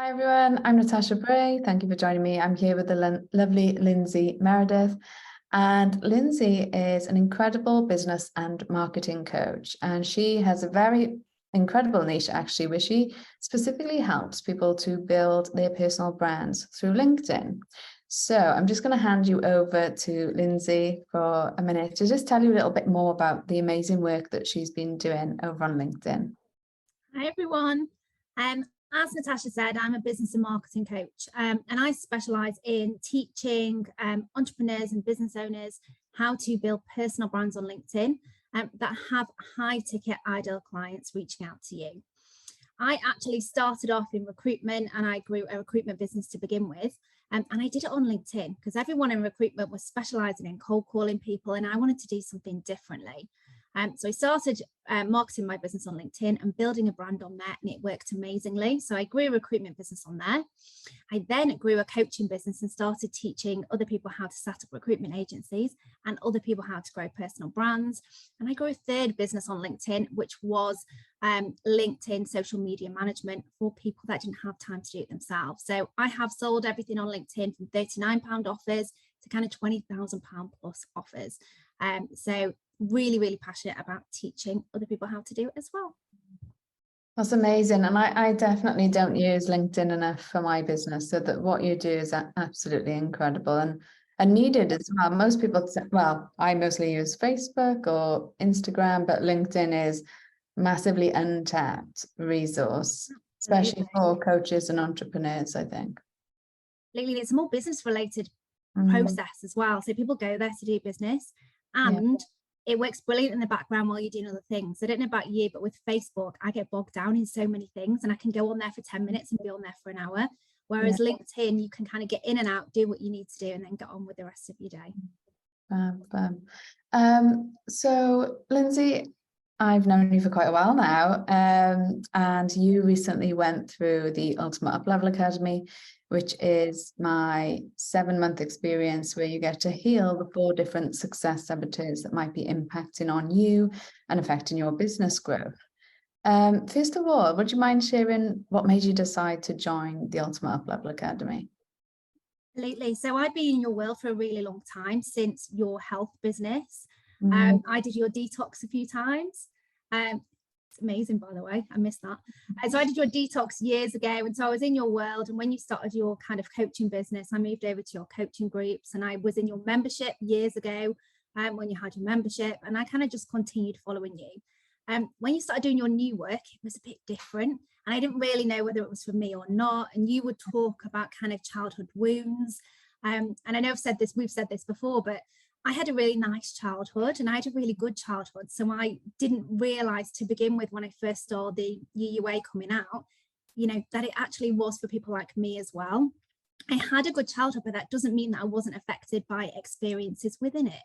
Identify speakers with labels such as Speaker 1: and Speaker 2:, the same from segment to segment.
Speaker 1: Hi everyone, I'm Natasha Bray. Thank you for joining me. I'm here with the lovely Lyndsey Meredith. And Lyndsey is an incredible business and marketing coach. And she has a very incredible niche actually, where she specifically helps people to build their personal brands through LinkedIn. So I'm just going to hand you over to Lyndsey for a minute to just tell you a little bit more about the amazing work that she's been doing over on LinkedIn.
Speaker 2: Hi everyone. As Natasha said, I'm a business and marketing coach, and I specialize in teaching entrepreneurs and business owners how to build personal brands on LinkedIn that have high ticket ideal clients reaching out to you. I actually started off in recruitment and I grew a recruitment business to begin with. And I did it on LinkedIn because everyone in recruitment was specializing in cold calling people and I wanted to do something differently. So I started marketing my business on LinkedIn and building a brand on there, and it worked amazingly. So I grew a recruitment business on there. I then grew a coaching business and started teaching other people how to set up recruitment agencies and other people how to grow personal brands. And I grew a third business on LinkedIn, which was LinkedIn social media management for people that didn't have time to do it themselves. So I have sold everything on LinkedIn from £39 offers to kind of £20,000 plus offers. So really passionate about teaching other people how to do it as well.
Speaker 1: That's amazing. And I definitely don't use LinkedIn enough for my business. So that what you do is absolutely incredible and needed as well. Most people say, well, I mostly use Facebook or Instagram, but LinkedIn is massively untapped resource, especially for coaches and entrepreneurs, I think.
Speaker 2: Lately, it's a more business related process as well. So people go there to do business and it works brilliant in the background while you're doing other things. I don't know about you, but with Facebook, I get bogged down in so many things and I can go on there for 10 minutes and be on there for an hour. Whereas LinkedIn, you can kind of get in and out, do what you need to do, and then get on with the rest of your day.
Speaker 1: So Lyndsey, I've known you for quite a while now, and you recently went through the Ultimate Uplevel Academy, which is my 7-month experience where you get to heal the 4 different success saboteurs that might be impacting on you and affecting your business growth. First of all, would you mind sharing what made you decide to join the Ultimate Uplevel Academy?
Speaker 2: Absolutely. So I've been in your world for a really long time, since your health business. I did your detox a few times. It's amazing, by the way. I missed that. So I did your detox years ago, and so I was in your world. And when you started your kind of coaching business, I moved over to your coaching groups, and I was in your membership years ago when you had your membership, and I kind of just continued following you. When you started doing your new work, it was a bit different, and I didn't really know whether it was for me or not. And you would talk about kind of childhood wounds. And I know we've said this before, but I had a really nice childhood and I had a really good childhood. So I didn't realize to begin with, when I first saw the UUA coming out, that it actually was for people like me as well. I had a good childhood, but that doesn't mean that I wasn't affected by experiences within it.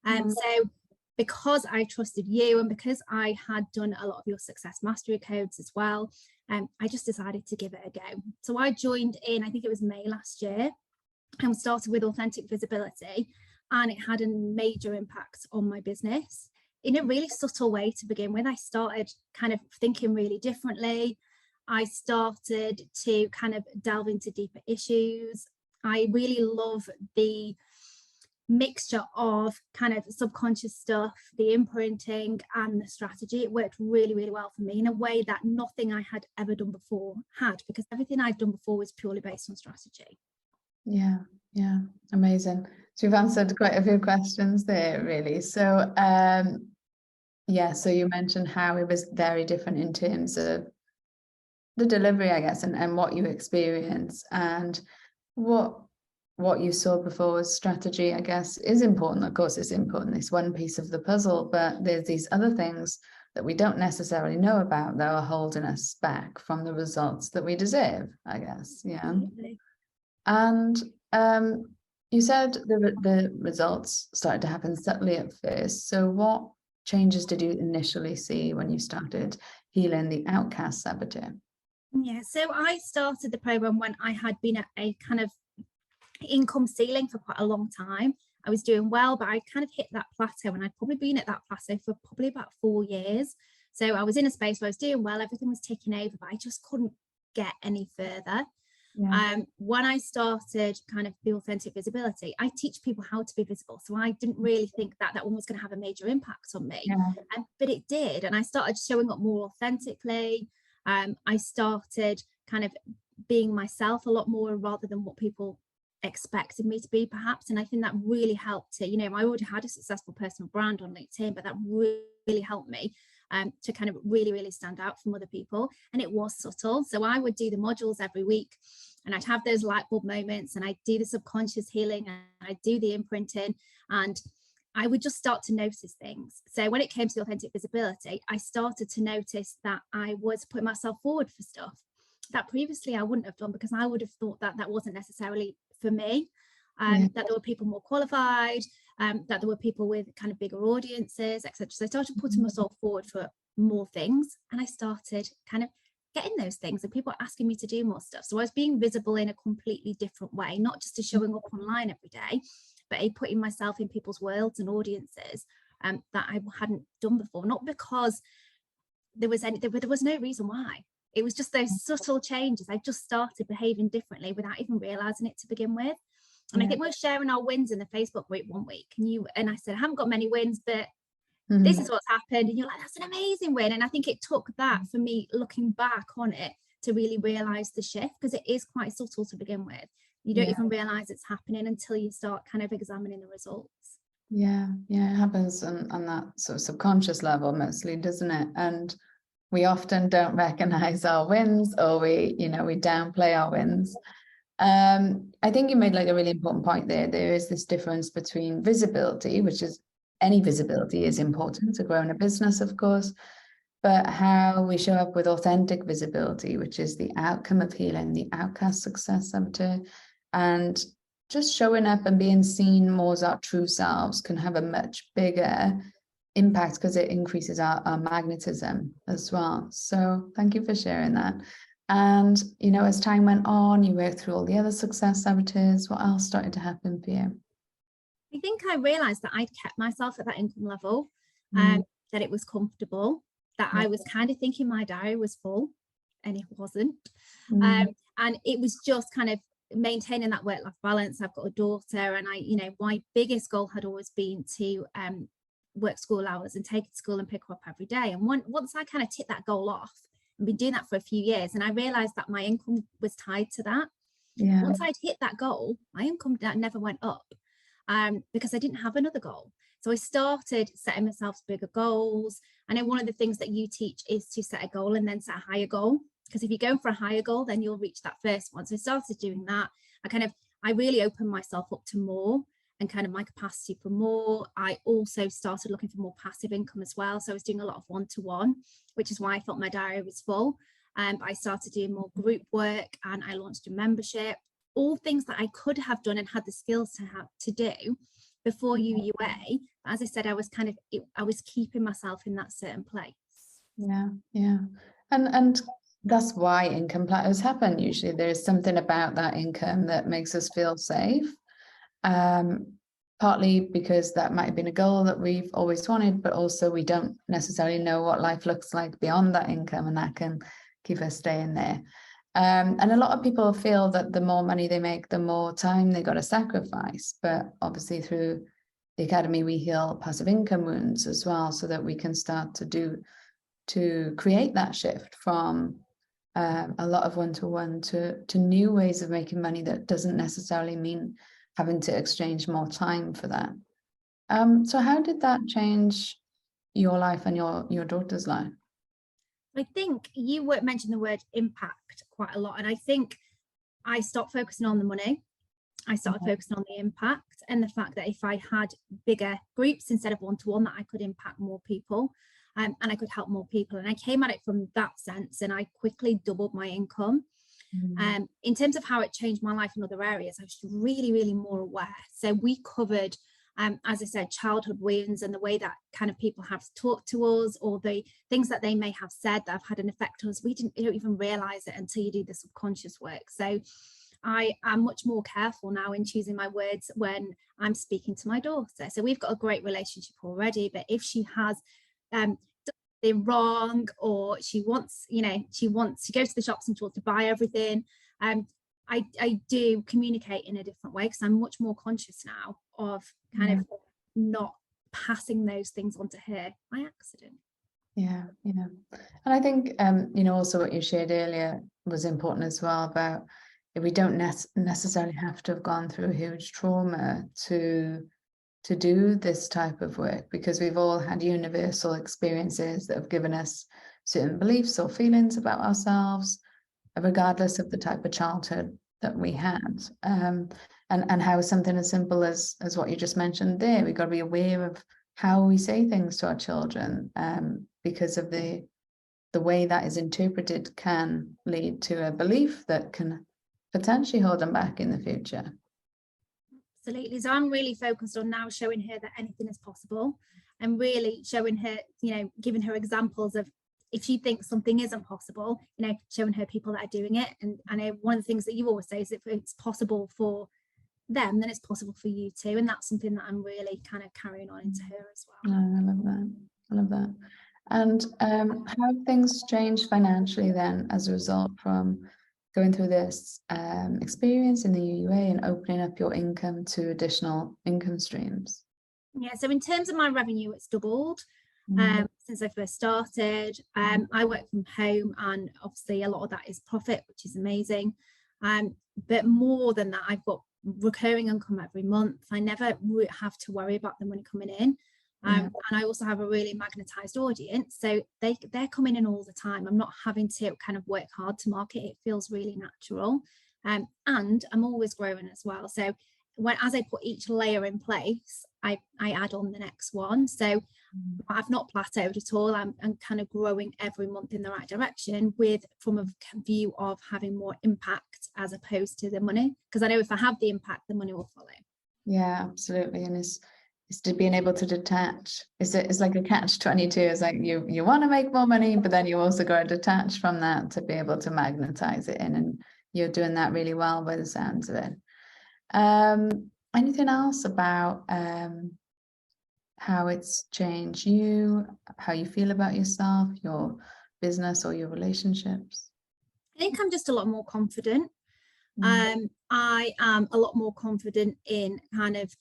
Speaker 2: So because I trusted you and because I had done a lot of your success mastery codes as well, I just decided to give it a go. So I joined in, I think it was May last year, and started with authentic visibility. And it had a major impact on my business in a really subtle way to begin with. I started kind of thinking really differently. I started to kind of delve into deeper issues. I really love the mixture of kind of subconscious stuff, the imprinting and the strategy. It worked really well for me in a way that nothing I had ever done before had, because everything I'd done before was purely based on strategy.
Speaker 1: Yeah, amazing. So you've answered quite a few questions there, really. So so you mentioned how it was very different in terms of the delivery, I guess, and what you experienced, and what you saw before was strategy, I guess, is important. Of course, it's important. It's one piece of the puzzle, but there's these other things that we don't necessarily know about that are holding us back from the results that we deserve, I guess. Yeah. Absolutely. And you said the results started to happen subtly at first. So what changes did you initially see when you started healing the outcast saboteur?
Speaker 2: Yeah, so I started the program when I had been at a kind of income ceiling for quite a long time. I was doing well, but I kind of hit that plateau, and I'd probably been at that plateau for probably about 4 years. So I was in a space where I was doing well, everything was ticking over, but I just couldn't get any further.
Speaker 1: Yeah.
Speaker 2: When I started kind of the authentic visibility, I teach people how to be visible. So I didn't really think that that one was going to have a major impact on me,
Speaker 1: Yeah.
Speaker 2: but it did. And I started showing up more authentically. I started kind of being myself a lot more rather than what people expected me to be, perhaps. And I think that really helped to, I already had a successful personal brand on LinkedIn, but that really helped me to kind of really stand out from other people. And it was subtle. So I would do the modules every week, and I'd have those light bulb moments, and I'd do the subconscious healing, and I'd do the imprinting, and I would just start to notice things. So when it came to the authentic visibility, I started to notice that I was putting myself forward for stuff that previously I wouldn't have done, because I would have thought that that wasn't necessarily for me, that there were people more qualified, that there were people with kind of bigger audiences, etc. So I started putting myself forward for more things, and I started kind of getting those things, and people are asking me to do more stuff. So I was being visible in a completely different way, not just as showing up online every day, but putting myself in people's worlds and audiences that I hadn't done before, not because there was no reason why. It was just those subtle changes. I just started behaving differently without even realizing it to begin with. And I think we're sharing our wins in the Facebook group one week, and I said, I haven't got many wins, but this is what's happened. And you're like, that's an amazing win. And I think it took that for me, looking back on it, to really realize the shift, because it is quite subtle to begin with. You don't even realize it's happening until you start kind of examining the results.
Speaker 1: Yeah, it happens on that sort of subconscious level mostly, doesn't it? And we often don't recognize our wins, or we downplay our wins. I think you made like a really important point there. There is this difference between visibility, which is, any visibility is important to grow in a business, of course, but how we show up with authentic visibility, which is the outcome of healing, the outcast success saboteur, and just showing up and being seen more as our true selves can have a much bigger impact, because it increases our magnetism as well. So thank you for sharing that. And as time went on, you worked through all the other success saboteurs. What else started to happen for you?
Speaker 2: I think I realized that I'd kept myself at that income level, that it was comfortable, that I was kind of thinking my diary was full, and it wasn't. And it was just kind of maintaining that work-life balance. I've got a daughter, and my biggest goal had always been to work school hours and take her to school and pick her up every day. And once I kind of ticked that goal off, and been doing that for a few years, and I realized that my income was tied to that. Once I'd hit that goal, my income never went up, because I didn't have another goal. So I started setting myself bigger goals. I know one of the things that you teach is to set a goal and then set a higher goal, because if you go for a higher goal, then you'll reach that first one. So I started doing that. I really opened myself up to more, and kind of my capacity for more. I also started looking for more passive income as well. So I was doing a lot of one-to-one, which is why I felt my diary was full. I started doing more group work, and I launched a membership, all things that I could have done and had the skills to do before UUA. But as I said, I was keeping myself in that certain place.
Speaker 1: Yeah. And that's why income plateaus happen. Usually there is something about that income that makes us feel safe. Partly because that might have been a goal that we've always wanted, but also we don't necessarily know what life looks like beyond that income, and that can keep us staying there. And a lot of people feel that the more money they make, the more time they got to sacrifice. But obviously through the Academy, we heal passive income wounds as well, so that we can start to create that shift from a lot of one-to-one to new ways of making money that doesn't necessarily mean having to exchange more time for that. So how did that change your life and your daughter's life?
Speaker 2: I think you mentioned the word impact quite a lot. And I think I stopped focusing on the money. I started focusing on the impact, and the fact that if I had bigger groups instead of one-to-one, that I could impact more people, and I could help more people. And I came at it from that sense, and I quickly doubled my income. In terms of how it changed my life in other areas, I was really more aware. So we covered, as I said, childhood wounds and the way that kind of people have talked to us, or the things that they may have said that have had an effect on us. You don't even realize it until you do the subconscious work. So I am much more careful now in choosing my words when I'm speaking to my daughter. So we've got a great relationship already, but if she has everything wrong, or she wants, she goes to the shops and she wants to buy everything. I do communicate in a different way because I'm much more conscious now of kind of not passing those things on to her by accident.
Speaker 1: Yeah. And I think also what you shared earlier was important as well, about we don't necessarily have to have gone through a huge trauma to do this type of work, because we've all had universal experiences that have given us certain beliefs or feelings about ourselves, regardless of the type of childhood that we had. And how something as simple as what you just mentioned there, we've got to be aware of how we say things to our children, because of the way that is interpreted can lead to a belief that can potentially hold them back in the future.
Speaker 2: Absolutely. So I'm really focused on now showing her that anything is possible, and really showing her, giving her examples of, if she thinks something isn't possible, showing her people that are doing it. And I know one of the things that you always say is, if it's possible for them, then it's possible for you too. And that's something that I'm really kind of carrying on into her as well.
Speaker 1: I love that. And how have things changed financially then as a result from going through this experience in the UUA and opening up your income to additional income streams?
Speaker 2: Yeah, so in terms of my revenue, it's doubled since I first started. I work from home, and obviously a lot of that is profit, which is amazing. But more than that, I've got recurring income every month. I never have to worry about the money coming in. And I also have a really magnetized audience, so they're coming in all the time. I'm not having to kind of work hard to market. It feels really natural, and I'm always growing as well. So as I put each layer in place, I add on the next one. So I've not plateaued at all. I'm kind of growing every month in the right direction, from a view of having more impact as opposed to the money, because I know if I have the impact, the money will follow.
Speaker 1: Yeah, absolutely. And it's to being able to detach. It's like a catch-22. It's like you want to make more money, but then you also got to detach from that to be able to magnetize it in, and you're doing that really well by the sounds of it. Anything else about how it's changed you, how you feel about yourself, your business, or your relationships?
Speaker 2: I think I'm just a lot more confident. I am a lot more confident in kind of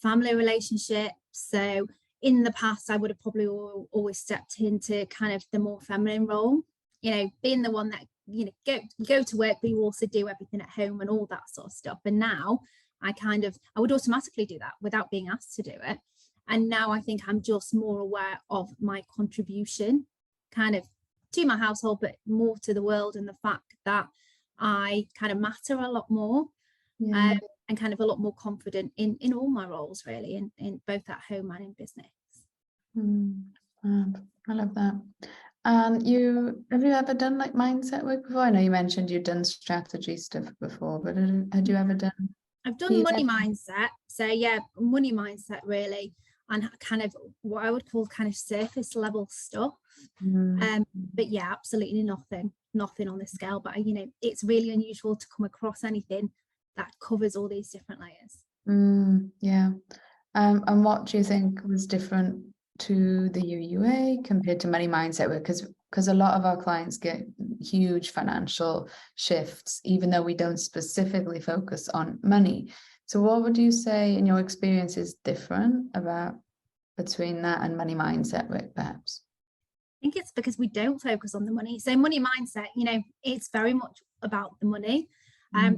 Speaker 2: family relationships. So in the past, I would have probably always stepped into kind of the more feminine role, being the one that, go to work, but you also do everything at home and all that sort of stuff. And now I would automatically do that without being asked to do it. And now I think I'm just more aware of my contribution kind of to my household, but more to the world, and the fact that I kind of matter a lot more, and kind of a lot more confident in all my roles, really, in both at home and in business.
Speaker 1: I love that. And have you ever done like mindset work before? I know you mentioned you've done strategy stuff before, but had you ever done?
Speaker 2: I've done money mindset. So yeah, money mindset really, and kind of what I would call kind of surface level stuff. But yeah, absolutely nothing on this scale. But it's really unusual to come across anything that covers all these different layers.
Speaker 1: Yeah. And what do you think was different to the UUA compared to money mindset work? Because a lot of our clients get huge financial shifts, even though we don't specifically focus on money. So what would you say in your experience is different between that and money mindset work, perhaps?
Speaker 2: I think it's because we don't focus on the money. So money mindset, it's very much about the money.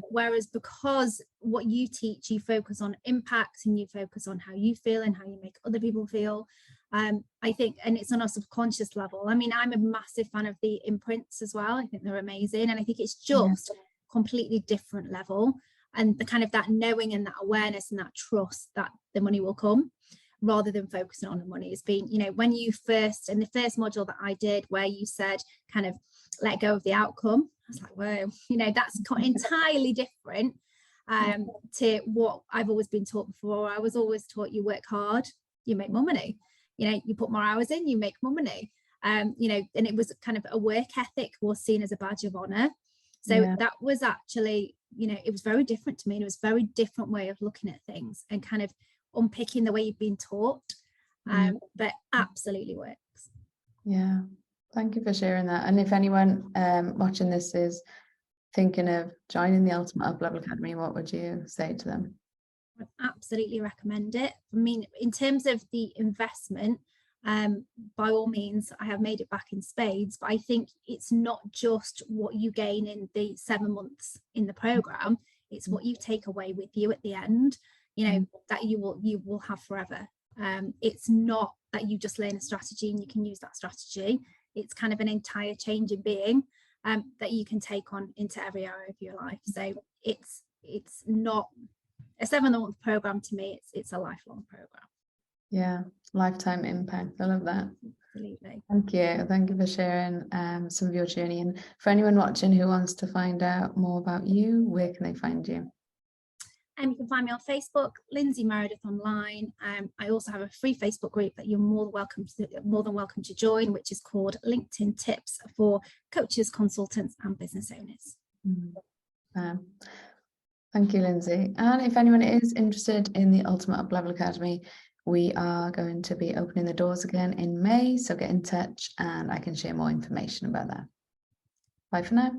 Speaker 2: Whereas because what you teach, you focus on impact, and you focus on how you feel and how you make other people feel. I think, and it's on a subconscious level. I mean, I'm a massive fan of the imprints as well. I think they're amazing. And I think it's just completely different level, and the kind of that knowing and that awareness and that trust that the money will come, rather than focusing on the money. It's been, when you first, in the first module that I did, where you said kind of let go of the outcome, I was like, whoa, that's entirely different to what I've always been taught before. I was always taught you work hard, you make more money. You put more hours in, you make more money. And it was kind of a work ethic was seen as a badge of honor. So that was actually, it was very different to me. And it was a very different way of looking at things and kind of unpicking the way you've been taught. But absolutely works.
Speaker 1: Yeah, thank you for sharing that. And if anyone watching this is thinking of joining the Ultimate Uplevel Academy, what would you say to them?
Speaker 2: I'd absolutely recommend it. I mean, in terms of the investment, by all means, I have made it back in spades, but I think it's not just what you gain in the 7 months in the program, it's what you take away with you at the end, you know, that you will have forever. It's not that you just learn a strategy and you can use that strategy. It's kind of an entire change in being that you can take on into every area of your life. So it's not a 7-month program. To me, it's a lifelong program.
Speaker 1: Yeah, lifetime impact. I love that.
Speaker 2: Absolutely.
Speaker 1: Thank you for sharing some of your journey. And for anyone watching who wants to find out more about you, where can they find you?
Speaker 2: You can find me on Facebook, Lyndsey Meredith online. I also have a free Facebook group that you're more than welcome to join, which is called LinkedIn Tips for Coaches, Consultants and Business Owners.
Speaker 1: Thank you, Lyndsey. And if anyone is interested in the Ultimate Uplevel Academy, we are going to be opening the doors again in May. So get in touch and I can share more information about that. Bye for now.